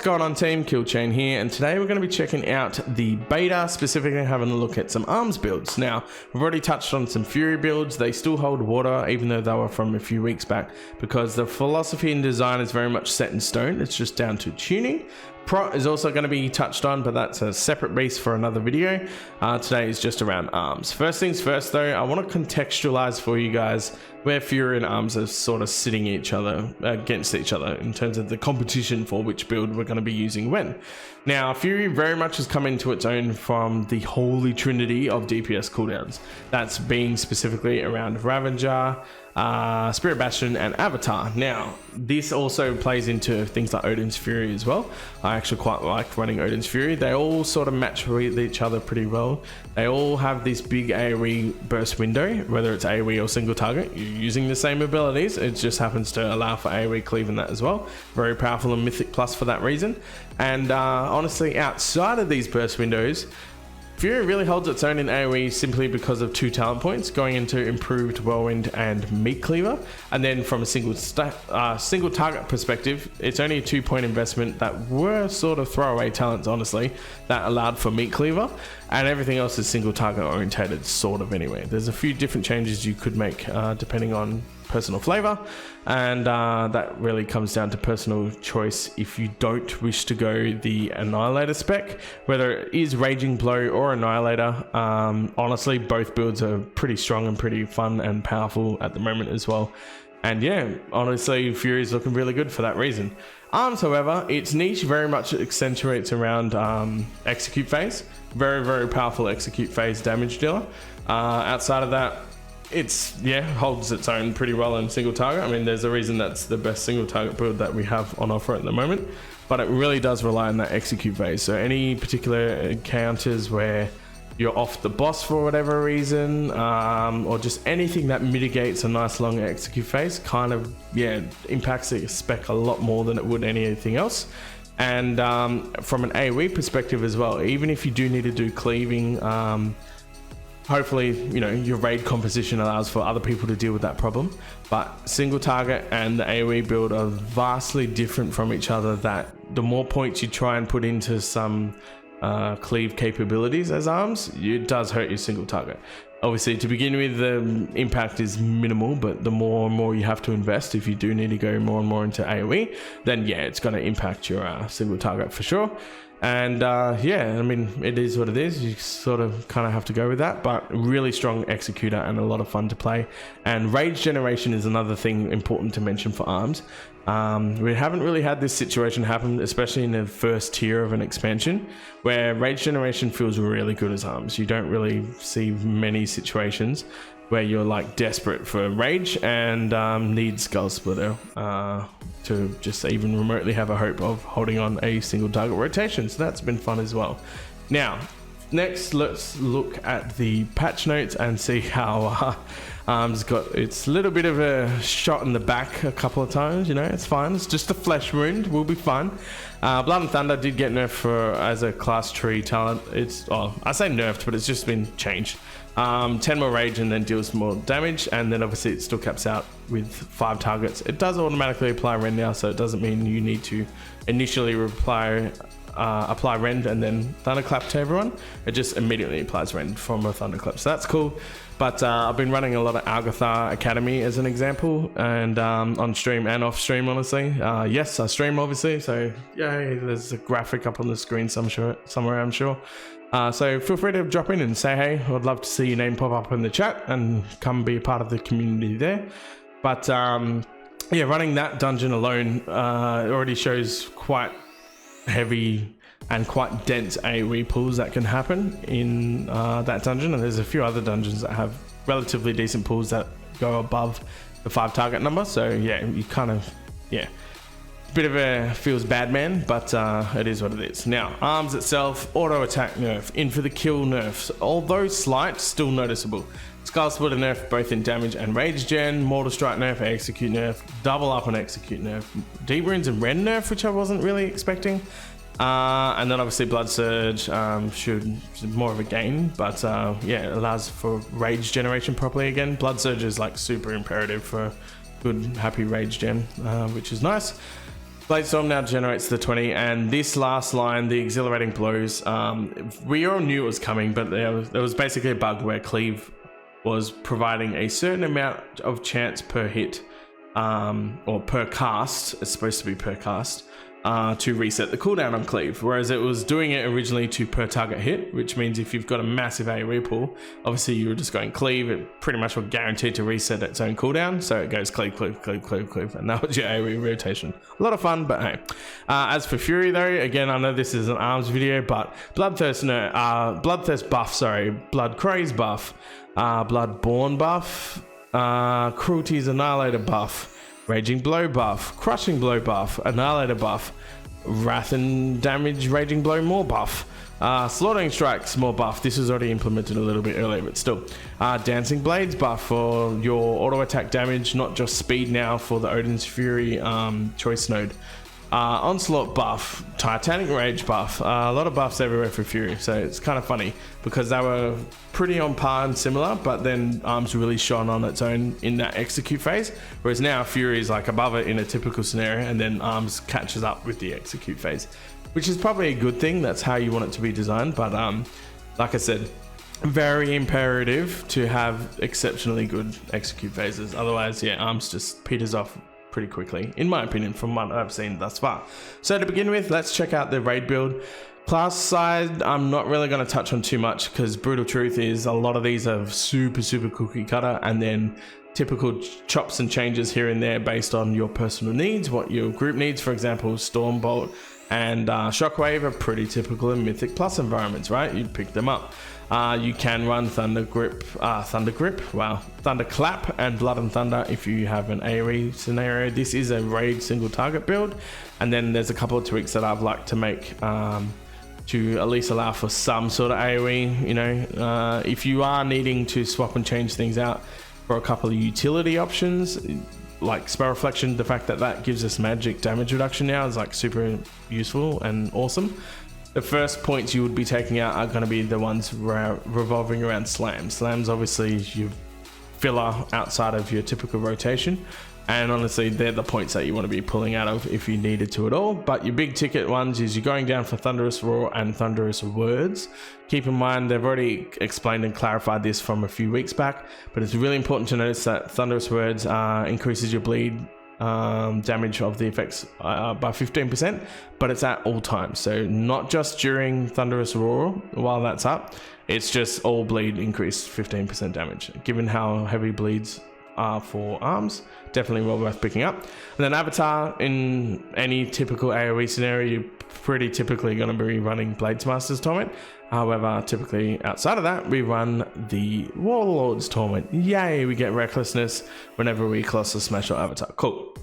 What's going on team, Killchain here, and today we're going to be checking out the beta, specifically having a look at some arms builds. Now, we've already touched on some Fury builds. They still hold water, even though they were from a few weeks back, because the philosophy and design is very much set in stone. It's just down to tuning. Prot is also going to be touched on, but that's a separate beast for another video. Today is just around arms. First things first though, I want to contextualize for you guys where Fury and arms are sort of sitting against each other in terms of the competition for which build we're going to be using when. Now, Fury very much has come into its own from the holy trinity of DPS cooldowns. That's being specifically around Ravager, Spirit Bastion and Avatar. Now, this also plays into things like Odin's Fury as well. I actually quite like running Odin's Fury. They all sort of match with each other pretty well. They all have this big AoE burst window, whether it's AoE or single target. You're using the same abilities, it just happens to allow for AoE cleave in that as well. Very powerful and mythic plus for that reason. And honestly, outside of these burst windows, Fury really holds its own in AoE simply because of two talent points going into improved Whirlwind and Meat Cleaver, and then from a single target perspective, it's only a 2-point investment that were sort of throwaway talents, honestly, that allowed for Meat Cleaver, and everything else is single target orientated sort of anyway. There's a few different changes you could make depending on personal flavor, and that really comes down to personal choice if you don't wish to go the Annihilator spec, whether it is Raging Blow or Annihilator. Honestly, both builds are pretty strong and pretty fun and powerful at the moment as well. And yeah, honestly, Fury is looking really good for that reason. Arms, however, its niche very much accentuates around execute phase. Very powerful execute phase damage dealer. Outside of that, holds its own pretty well in single target. I mean, there's a reason that's the best single target build that we have on offer at the moment, but it really does rely on that execute phase. So any particular encounters where you're off the boss for whatever reason, or just anything that mitigates a nice long execute phase kind of impacts the spec a lot more than it would anything else. And from an AoE perspective as well, even if you do need to do cleaving, hopefully, your raid composition allows for other people to deal with that problem. But single target and the AoE build are vastly different from each other, that the more points you try and put into some cleave capabilities as arms, it does hurt your single target. Obviously, to begin with, the impact is minimal, but the more and more you have to invest, if you do need to go more and more into AoE, then it's going to impact your single target for sure. And I mean, it is what it is. You sort of kind of have to go with that, but really strong executor and a lot of fun to play. And rage generation is another thing important to mention for arms. We haven't really had this situation happen, especially in the first tier of an expansion, where rage generation feels really good as arms. You don't really see many situations where you're like desperate for rage and need Skull Splitter to just even remotely have a hope of holding on a single target rotation. So that's been fun as well. Now, next, let's look at the patch notes and see how Arms got its little bit of a shot in the back a couple of times. It's fine. It's just a flesh wound. We'll be fine. Blood and Thunder did get nerfed as a class tree talent. I say nerfed, but it's just been changed. 10 more rage and then deals more damage, and then obviously it still caps out with 5 targets. It does automatically apply rend now, so it doesn't mean you need to initially apply rend and then thunderclap to everyone. It just immediately applies rend from a thunderclap, so that's cool. But I've been running a lot of Algathar Academy as an example, and on stream and off stream, honestly. Yes, I stream obviously, so yay, there's a graphic up on the screen somewhere, I'm sure. So feel free to drop in and say hey. I'd love to see your name pop up in the chat and come be a part of the community there. But running that dungeon alone already shows quite heavy and quite dense AoE pools that can happen in that dungeon, and there's a few other dungeons that have relatively decent pools that go above the 5 target number. So you kind of bit of a feels bad man, but it is what it is. Now, arms itself, auto attack nerf, in for the kill nerfs, although slight, still noticeable. Skull Splitter nerf both in damage and rage gen, mortal strike nerf, execute nerf, double up on execute nerf, deep runes and rend nerf, which I wasn't really expecting. And then obviously Blood Surge should more of a gain, but it allows for rage generation properly again. Blood Surge is like super imperative for good happy rage gen, which is nice. Bladestorm now generates the 20, and this last line, the exhilarating blows, we all knew it was coming, but there was basically a bug where cleave was providing a certain amount of chance per hit, or per cast. It's supposed to be per cast, to reset the cooldown on cleave, whereas it was doing it originally to per target hit, which means if you've got a massive AoE pool, obviously you were just going cleave, it pretty much will guarantee to reset its own cooldown, so it goes cleave, cleave, cleave, cleave, cleave, and that was your AoE rotation. A lot of fun, but hey. As for Fury though, again, I know this is an arms video, but Bloodthirst buff, Blood Craze buff, Bloodborne buff, Cruelty's Annihilator buff, Raging Blow buff, Crushing Blow buff, Annihilator buff, Wrath and Damage Raging Blow more buff, Slaughtering Strikes more buff. This was already implemented a little bit earlier, but still. Dancing Blades buff for your auto attack damage, not just speed now for the Odin's Fury choice node. Onslaught buff, Titanic Rage buff, a lot of buffs everywhere for Fury, so it's kind of funny because they were pretty on par and similar, but then Arms really shone on its own in that execute phase, whereas now Fury is like above it in a typical scenario, and then Arms catches up with the execute phase, which is probably a good thing. That's how you want it to be designed, but like I said, very imperative to have exceptionally good execute phases, otherwise yeah, Arms just peters off pretty quickly, in my opinion, from what I've seen thus far. So to begin with, let's check out the raid build. Class side, I'm not really going to touch on too much because brutal truth is a lot of these are super cookie cutter, and then typical chops and changes here and there based on your personal needs, what your group needs. For example, Stormbolt and Shockwave are pretty typical in Mythic Plus environments, right? You pick them up. You can run Thunderclap and Blood and Thunder if you have an AoE scenario. This is a raid single target build, and then there's a couple of tweaks that I've liked to make to at least allow for some sort of AoE. You know, if you are needing to swap and change things out for a couple of utility options, like Spell Reflection, the fact that that gives us magic damage reduction now is like super useful and awesome. The first points you would be taking out are going to be the ones revolving around Slam. Slam's obviously your filler outside of your typical rotation, and honestly they're the points that you want to be pulling out of if you needed to at all. But your big ticket ones is you're going down for Thunderous Roar and Thunderous Words. Keep in mind they've already explained and clarified this from a few weeks back, but it's really important to notice that Thunderous Words increases your bleed damage of the effects by 15%, but it's at all times, so not just during Thunderous Roar while that's up, it's just all bleed increased 15% damage. Given how heavy bleeds are for Arms, definitely well worth picking up. And then Avatar, in any typical AoE scenario, you're pretty typically going to be running Bladesmaster's Torment. However, typically outside of that, we run the Warlord's Torment. Yay, we get Recklessness whenever we Colossus Smash or Avatar. Cool.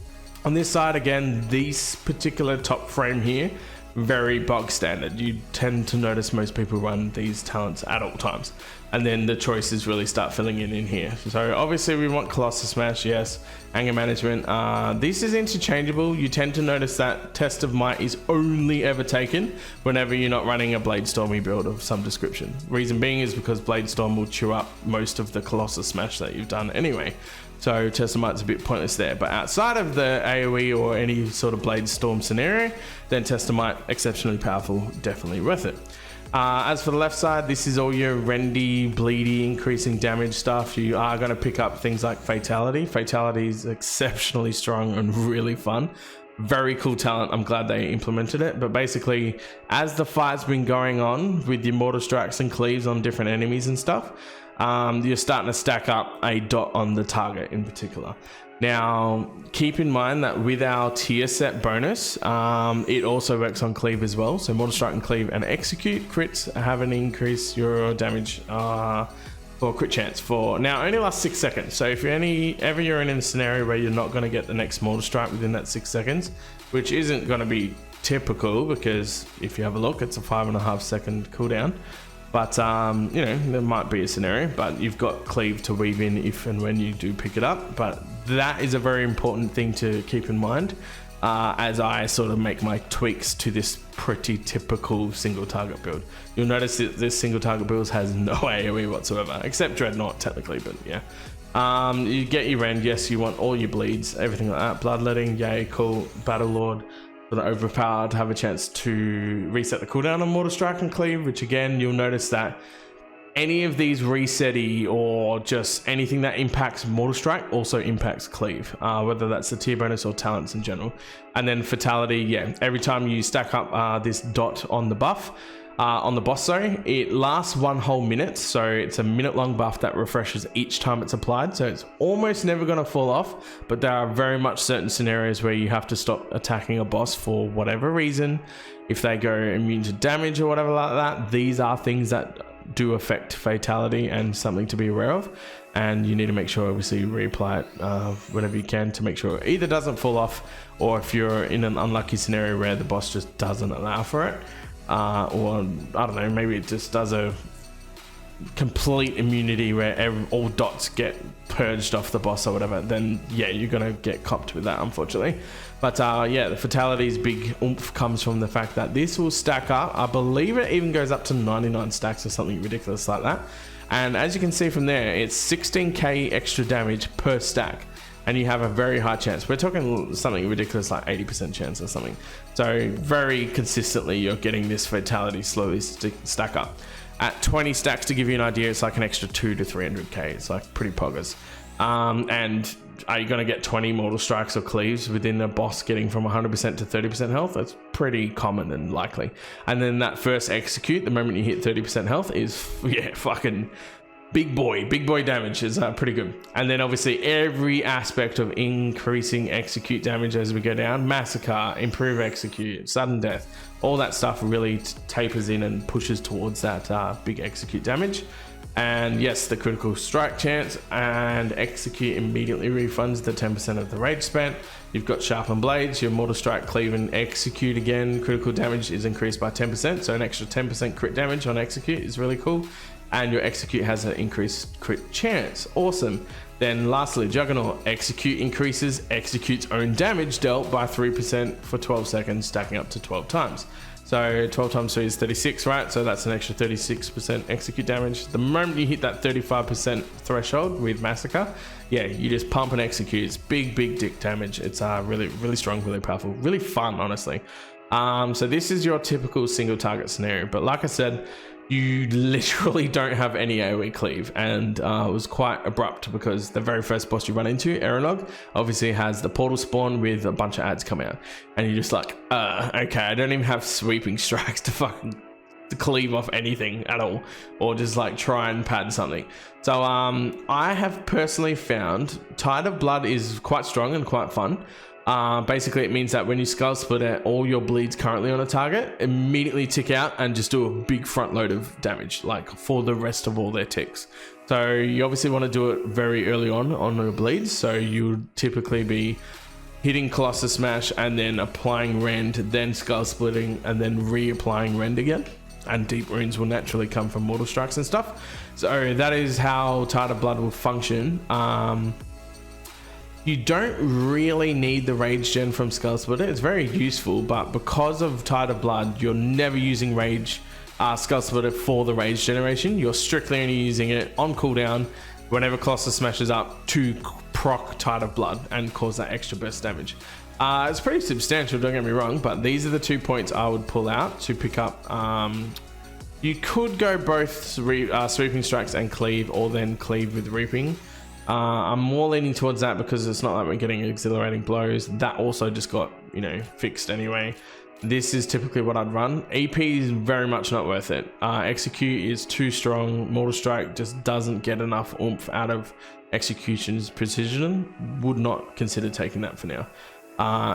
On this side, again, this particular top frame here, very bog standard. You tend to notice most people run these talents at all times, and then the choices really start filling in here. So obviously we want Colossus Smash, yes. Anger Management, this is interchangeable. You tend to notice that Test of Might is only ever taken whenever you're not running a Bladestormy build of some description. Reason being is because Bladestorm will chew up most of the Colossus Smash that you've done anyway. So Test of Might's a bit pointless there. But outside of the AoE or any sort of Bladestorm scenario, then Test of Might, exceptionally powerful, definitely worth it. As for the left side, this is all your rendy, bleedy, increasing damage stuff. You are going to pick up things like Fatality. Fatality is exceptionally strong and really fun. Very cool talent. I'm glad they implemented it. But basically, as the fight's been going on with your Mortal Strikes and Cleaves on different enemies and stuff, you're starting to stack up a dot on the target in particular. Now, keep in mind that with our tier set bonus, it also works on Cleave as well. So Mortal Strike and Cleave and Execute crits have an increase your damage for crit chance for now only lasts 6 seconds. So if you're ever you're in a scenario where you're not going to get the next Mortal Strike within that 6 seconds, which isn't going to be typical because if you have a look, it's a 5.5 second cooldown. But you know, there might be a scenario, but you've got Cleave to weave in if and when you do pick it up. But that is a very important thing to keep in mind as I sort of make my tweaks to this pretty typical single target build. You'll notice that this single target build has no AoE whatsoever, except Dreadnought technically, but yeah. You get your rend, yes, you want all your bleeds, everything like that. Bloodletting, yay, cool. Battle Lord, sort of overpowered, have a chance to reset the cooldown on Mortal Strike and Cleave, which again, you'll notice that any of these resetty or just anything that impacts Mortal Strike also impacts Cleave, whether that's the tier bonus or talents in general. And then Fatality, yeah, every time you stack up this dot on the buff, on the boss, sorry, it lasts 1 whole minute, so it's a minute-long buff that refreshes each time it's applied, so it's almost never going to fall off, but there are very much certain scenarios where you have to stop attacking a boss for whatever reason. If they go immune to damage or whatever like that, these are things that do affect Fatality and something to be aware of, and you need to make sure obviously you reapply it whenever you can to make sure it either doesn't fall off, or if you're in an unlucky scenario where the boss just doesn't allow for it, or I don't know, maybe it just does a complete immunity where all dots get purged off the boss or whatever, then yeah, you're gonna get copped with that, unfortunately. But yeah, the Fatality's big oomph comes from the fact that this will stack up. I believe it even goes up to 99 stacks or something ridiculous like that. And as you can see from there, it's 16k extra damage per stack, and you have a very high chance. We're talking something ridiculous like 80% chance or something. So very consistently you're getting this Fatality slowly stack up. At 20 stacks, to give you an idea, it's like an extra 2 to 300k. It's like pretty poggers. And are you going to get 20 Mortal Strikes or Cleaves within a boss getting from 100% to 30% health? That's pretty common and likely. And then that first execute, the moment you hit 30% health, is, yeah, fucking big boy damage is pretty good. And then obviously every aspect of increasing execute damage as we go down, massacre, improve execute, sudden death, all that stuff really tapers in and pushes towards that big execute damage. And yes, the critical strike chance and execute immediately refunds the 10% of the rage spent. You've got sharpened blades, your Mortal Strike, Cleave and execute again. Critical damage is increased by 10%, so an extra 10% crit damage on execute is really cool. And your execute has an increased crit chance. Awesome. Then lastly, Juggernaut. Execute increases execute's own damage dealt by 3% for 12 seconds, stacking up to 12 times. So 12 times 3 is 36, right? So that's an extra 36% execute damage. The moment you hit that 35% threshold with Massacre, yeah, you just pump and execute. It's big dick damage. It's really strong, really powerful, really fun, honestly. So this is your typical single target scenario. But like I said, you literally don't have any AoE cleave, and it was quite abrupt because the very first boss you run into, Aeronog, obviously has the portal spawn with a bunch of ads come out, and you're just like, okay, I don't even have sweeping strikes to fucking cleave off anything at all, or just like try and pad something. So I have personally found Tide of Blood is quite strong and quite fun. Basically it means that when you skull splitter all your bleeds currently on a target immediately tick out and just do a big front load of damage, like for the rest of all their ticks. So you obviously want to do it very early on your bleeds, so you typically be hitting Colossus Smash and then applying Rend, then skull splitting, and then reapplying Rend again. And deep wounds will naturally come from Mortal Strikes and stuff. So that is how Tide of Blood will function. You don't really need the rage gen from Skull Splitter. It's very useful, but because of Tide of Blood, you're never using rage Skull Splitter for the rage generation. You're strictly only using it on cooldown whenever Colossus smashes up to proc Tide of Blood and cause that extra burst damage. It's pretty substantial, don't get me wrong, but these are the 2 points I would pull out to pick up. You could go both sweeping strikes and cleave, or then cleave with reaping. I'm more leaning towards that because it's not like we're getting exhilarating blows. That also just got, you know, fixed anyway. This is typically what I'd run. EP is very much not worth it. Execute is too strong. Mortal Strike just doesn't get enough oomph out of execution's precision. Would not consider taking that for now.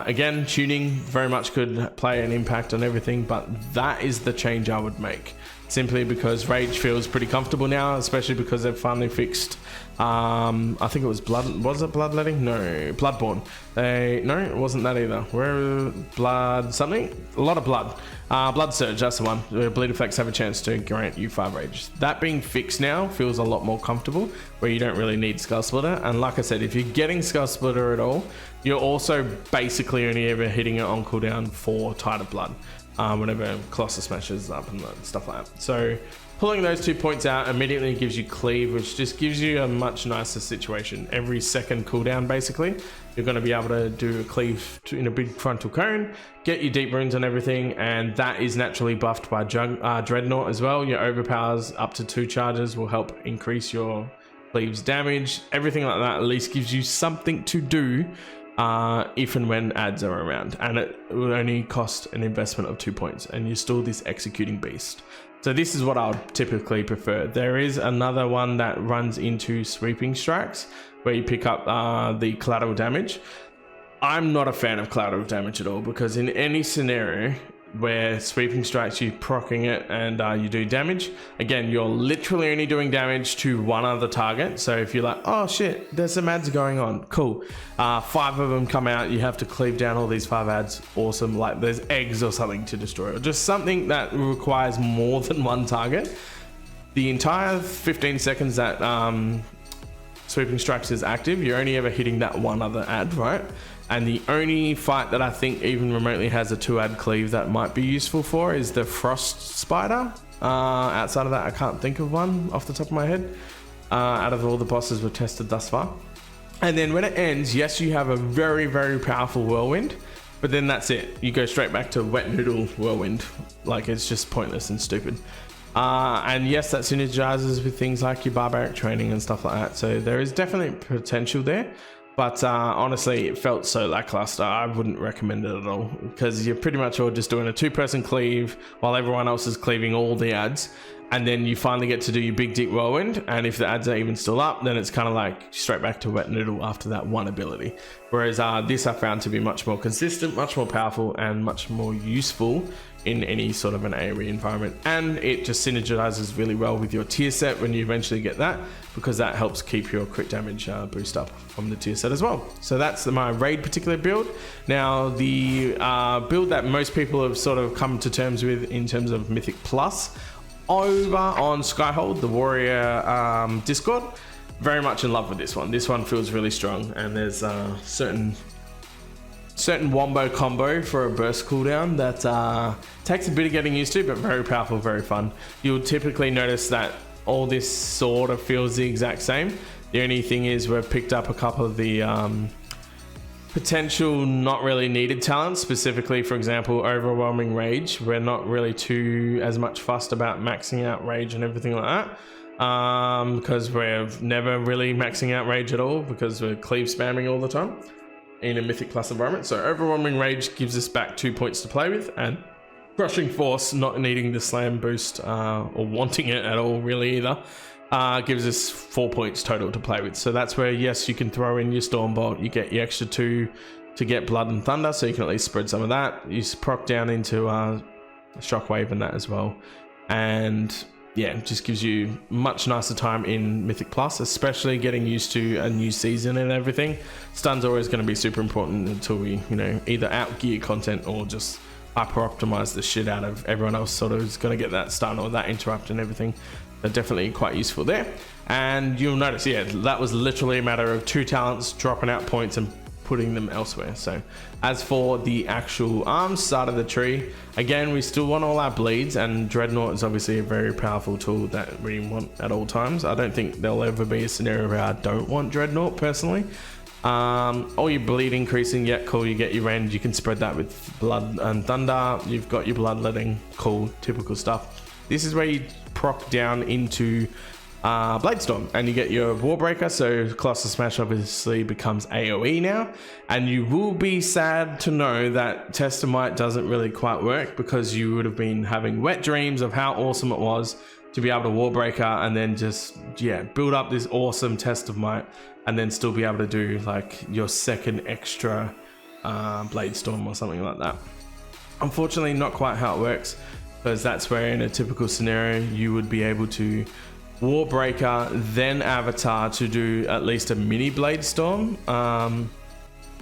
Again, tuning very much could play an impact on everything, but that is the change I would make. Simply because Rage feels pretty comfortable now, especially because they've finally fixed, I think it was Bloodletting? No, Bloodborne. No, it wasn't that either. Where Blood something? A lot of blood. Blood Surge, that's the one. Where bleed effects have a chance to grant you 5 rage. That being fixed now feels a lot more comfortable, where you don't really need Skull Splitter. And like I said, if you're getting Skull Splitter at all, you're also basically only ever hitting it on cooldown for Tide of Blood. whenever Colossus smashes up and stuff like that. So pulling those 2 points out immediately gives you cleave, which just gives you a much nicer situation. Every second cooldown, basically, you're going to be able to do a cleave in a big frontal cone, get your deep runes and everything, and that is naturally buffed by Dreadnought as well. Your overpowers up to 2 charges will help increase your cleave's damage. Everything like that at least gives you something to do if and when ads are around, and it will only cost an investment of 2 points, and you're still this executing beast. So this is what I would typically prefer. There is another one that runs into sweeping strikes where you pick up the collateral damage. I'm not a fan of collateral damage at all, because in any scenario where sweeping strikes, you procking it and you do damage, again, you're literally only doing damage to one other target. So if you're like, oh shit, there's some ads going on, cool, 5 of them come out, you have to cleave down all these 5 ads, awesome. Like there's eggs or something to destroy, or just something that requires more than one target. The entire 15 seconds that sweeping strikes is active, you're only ever hitting that one other ad, right? And the only fight that I think even remotely has a 2-ad cleave that might be useful for is the Frost Spider. Outside of that, I can't think of one off the top of my head, out of all the bosses we've tested thus far. And then when it ends, yes, you have a very, very powerful Whirlwind, but then that's it. You go straight back to Wet Noodle Whirlwind. Like, it's just pointless and stupid. And yes, that synergizes with things like your barbaric training and stuff like that. So there is definitely potential there. But honestly, it felt so lackluster. I wouldn't recommend it at all, because you're pretty much all just doing a 2-person cleave while everyone else is cleaving all the ads. And then you finally get to do your big deep whirlwind, and if the ads are even still up, then it's kind of like straight back to Wet Noodle after that one ability. Whereas this I found to be much more consistent, much more powerful, and much more useful in any sort of an AoE environment. And it just synergizes really well with your tier set when you eventually get that, because that helps keep your crit damage boost up from the tier set as well. So that's my raid particular build. Now the build that most people have sort of come to terms with in terms of Mythic Plus, over on Skyhold, the warrior Discord, very much in love with this one. This one feels really strong, and there's certain wombo combo for a burst cooldown that takes a bit of getting used to, but very powerful, very fun. You'll typically notice that all this sort of feels the exact same. The only thing is we've picked up a couple of the potential not really needed talents, specifically, for example, overwhelming rage. We're not really too as much fussed about maxing out rage and everything like that, because we're never really maxing out rage at all, because we're cleave spamming all the time in a Mythic Plus environment. So overwhelming rage gives us back 2 points to play with, and crushing force, not needing the slam boost or wanting it at all really either, gives us 4 points total to play with. So that's where, yes, you can throw in your Stormbolt, you get your extra 2 to get Blood and Thunder, so you can at least spread some of that. You proc down into Shockwave and that as well. And yeah, it just gives you much nicer time in Mythic Plus, especially getting used to a new season and everything. Stun's always going to be super important until we, either out-gear content or just hyper-optimize the shit out of everyone else sort of is going to get that stun or that interrupt and everything. They're definitely quite useful there. And you'll notice, yeah, that was literally a matter of 2 talents, dropping out points and putting them elsewhere. So as for the actual arms side of the tree, again, we still want all our bleeds, and Dreadnought is obviously a very powerful tool that we want at all times. I don't think there'll ever be a scenario where I don't want Dreadnought personally. All your bleed increasing, yeah, cool, you get your rend, you can spread that with Blood and Thunder, you've got your bloodletting, cool, typical stuff. This is where you proc down into Bladestorm, and you get your Warbreaker, so Colossus Smash obviously becomes AoE now, and you will be sad to know that Test of Might doesn't really quite work, because you would have been having wet dreams of how awesome it was to be able to Warbreaker and then just, yeah, build up this awesome Test of Might and then still be able to do like your second extra Bladestorm or something like that. Unfortunately, not quite how it works, because that's where in a typical scenario you would be able to Warbreaker, then Avatar to do at least a mini Bladestorm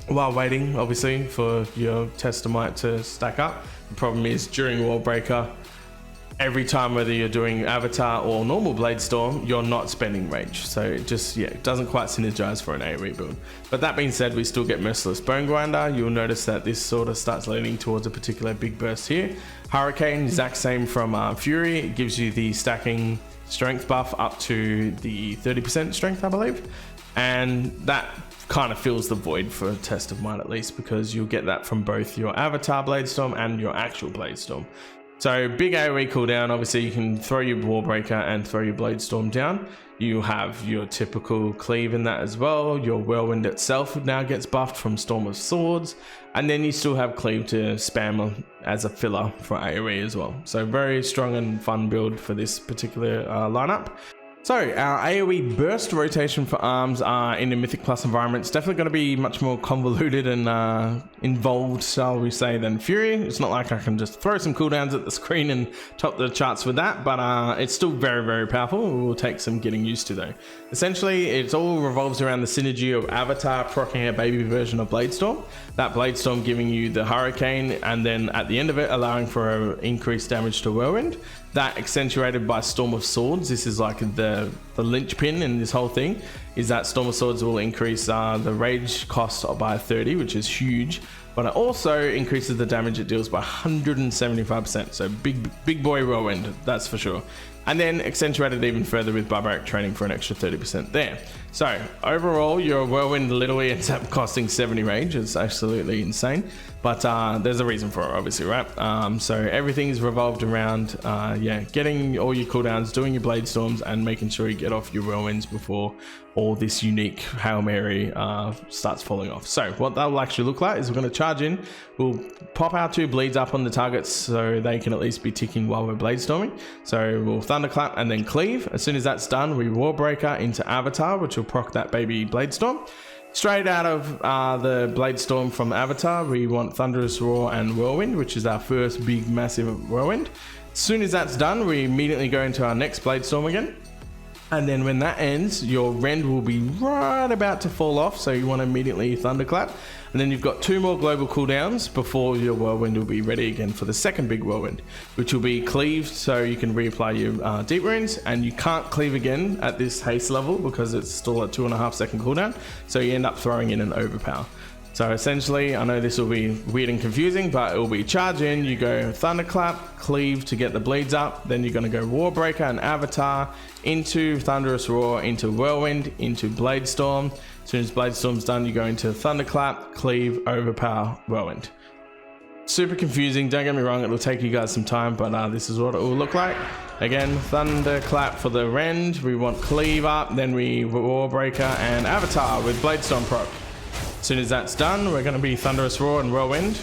while waiting, obviously, for your Test of Might to stack up. The problem is during Warbreaker, every time, whether you're doing Avatar or normal Blade Storm, you're not spending range. So it just, yeah, it doesn't quite synergize for an AoE build. But that being said, we still get Merciless Bone Grinder. You'll notice that this sort of starts leaning towards a particular big burst here. Hurricane, exact same from Fury. It gives you the stacking strength buff up to the 30% strength, I believe. And that kind of fills the void for a Test of Might, at least, because you'll get that from both your Avatar Blade Storm and your actual Blade Storm. So big AoE cooldown. Obviously you can throw your Warbreaker and throw your Blade Storm down. You have your typical cleave in that as well. Your Whirlwind itself now gets buffed from Storm of Swords, and then you still have cleave to spam as a filler for AoE as well. So very strong and fun build for this particular lineup. So our AoE burst rotation for arms in a Mythic Plus environment is definitely going to be much more convoluted and involved, shall we say, than Fury. It's not like I can just throw some cooldowns at the screen and top the charts with that, but it's still very, very powerful. It will take some getting used to though. Essentially, it all revolves around the synergy of Avatar proccing a baby version of Blade Storm. That Blade Storm giving you the Hurricane, and then at the end of it allowing for increased damage to Whirlwind. That accentuated by Storm of Swords. This is like the linchpin in this whole thing, is that Storm of Swords will increase the rage cost by 30, which is huge, but it also increases the damage it deals by 175%. So big boy Whirlwind, that's for sure. And then accentuated even further with Barbaric Training for an extra 30% there. So overall, your Whirlwind literally ends up costing 70 rage. It's absolutely insane, but there's a reason for it, obviously, right? So everything is revolved around, yeah, getting all your cooldowns, doing your Blade Storms, and making sure you get off your Whirlwinds before all this unique Hail Mary starts falling off. So what that will actually look like is we're going to charge in, we'll pop our 2 bleeds up on the targets so they can at least be ticking while we're Blade Storming. So we'll Thunderclap and then Cleave. As soon as that's done, we Warbreaker into Avatar, which will proc that baby Blade Storm. Straight out of the Blade Storm from Avatar, we want Thunderous Roar and Whirlwind, which is our first big massive Whirlwind. As soon as that's done, we immediately go into our next Blade Storm again. And then when that ends, your rend will be right about to fall off, so you want to immediately Thunderclap. And then you've got 2 more global cooldowns before your Whirlwind will be ready again for the second big Whirlwind, which will be cleaved, so you can reapply your deep runes, and you can't cleave again at this haste level because it's still a 2.5 second cooldown, so you end up throwing in an overpower. So essentially, I know this will be weird and confusing, but it will be charge in, you go Thunderclap, cleave to get the bleeds up, then you're going to go Warbreaker and Avatar into Thunderous Roar, into Whirlwind, into Blade Storm. As soon as Blade Storm's done, you go into Thunderclap, cleave, overpower, Whirlwind. Super confusing, don't get me wrong, it'll take you guys some time, but this is what it will look like. Again, Thunderclap for the rend, we want cleave up, then we Warbreaker and Avatar with Blade Storm proc. As soon as that's done, we're going to be Thunderous Roar and Whirlwind,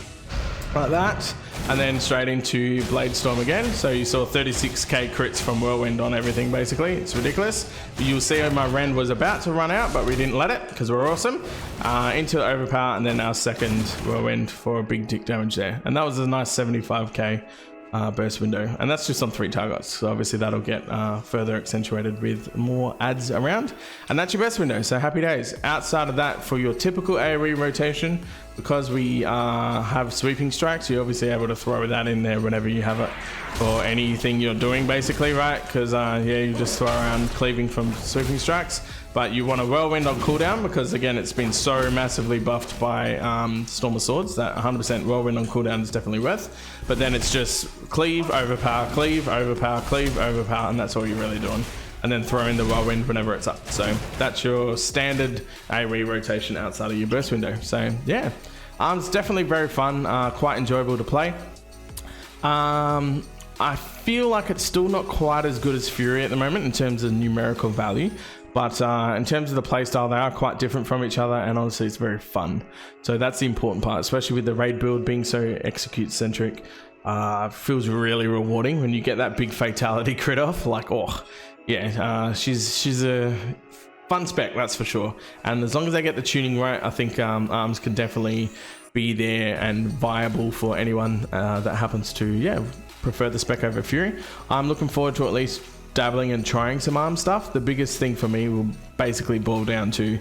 like that, and then straight into Blade Storm again. So you saw 36k crits from Whirlwind on everything, basically. It's ridiculous. You'll see my rend was about to run out, but we didn't let it because we're awesome. Into Overpower, and then our second Whirlwind for a big dick damage there. And that was a nice 75k burst window, and that's just on 3 targets, so obviously that'll get further accentuated with more adds around, and that's your burst window. So happy days. Outside of that, for your typical AoE rotation, because we have sweeping strikes, you're obviously able to throw that in there whenever you have it for anything you're doing, basically, right? Because yeah, you just throw around cleaving from sweeping strikes. But you want a Whirlwind on cooldown because, again, it's been so massively buffed by Storm of Swords that 100% Whirlwind on cooldown is definitely worth. But then it's just cleave, overpower, cleave, overpower, cleave, overpower, and that's all you're really doing. And then throw in the Whirlwind whenever it's up. So that's your standard AoE rotation outside of your burst window. So yeah, it's definitely very fun, quite enjoyable to play. I feel like it's still not quite as good as Fury at the moment in terms of numerical value. But in terms of the playstyle, they are quite different from each other, and honestly, it's very fun. So that's the important part, especially with the raid build being so execute-centric. Feels really rewarding when you get that big fatality crit off. Like, oh, yeah, she's a fun spec, that's for sure. And as long as they get the tuning right, I think arms can definitely be there and viable for anyone that happens to, yeah, prefer the spec over Fury. I'm looking forward to at least dabbling and trying some arm stuff. The biggest thing for me will basically boil down to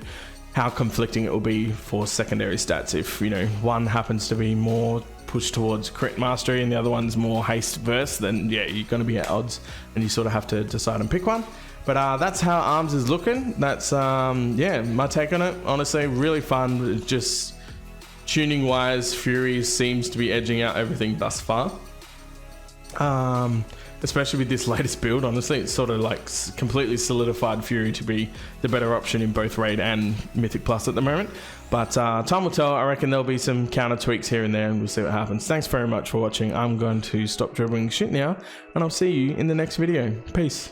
how conflicting it will be for secondary stats. If, you know, one happens to be more push towards crit mastery and the other one's more haste burst, then yeah, you're going to be at odds and you sort of have to decide and pick one. But that's how arms is looking. That's yeah, my take on it. Honestly, really fun. Just tuning wise, Fury seems to be edging out everything thus far. Especially with this latest build, honestly, it's sort of like completely solidified Fury to be the better option in both Raid and Mythic Plus at the moment. But time will tell. I reckon there'll be some counter tweaks here and there, and we'll see what happens. Thanks very much for watching. I'm going to stop dribbling shit now, and I'll see you in the next video. Peace.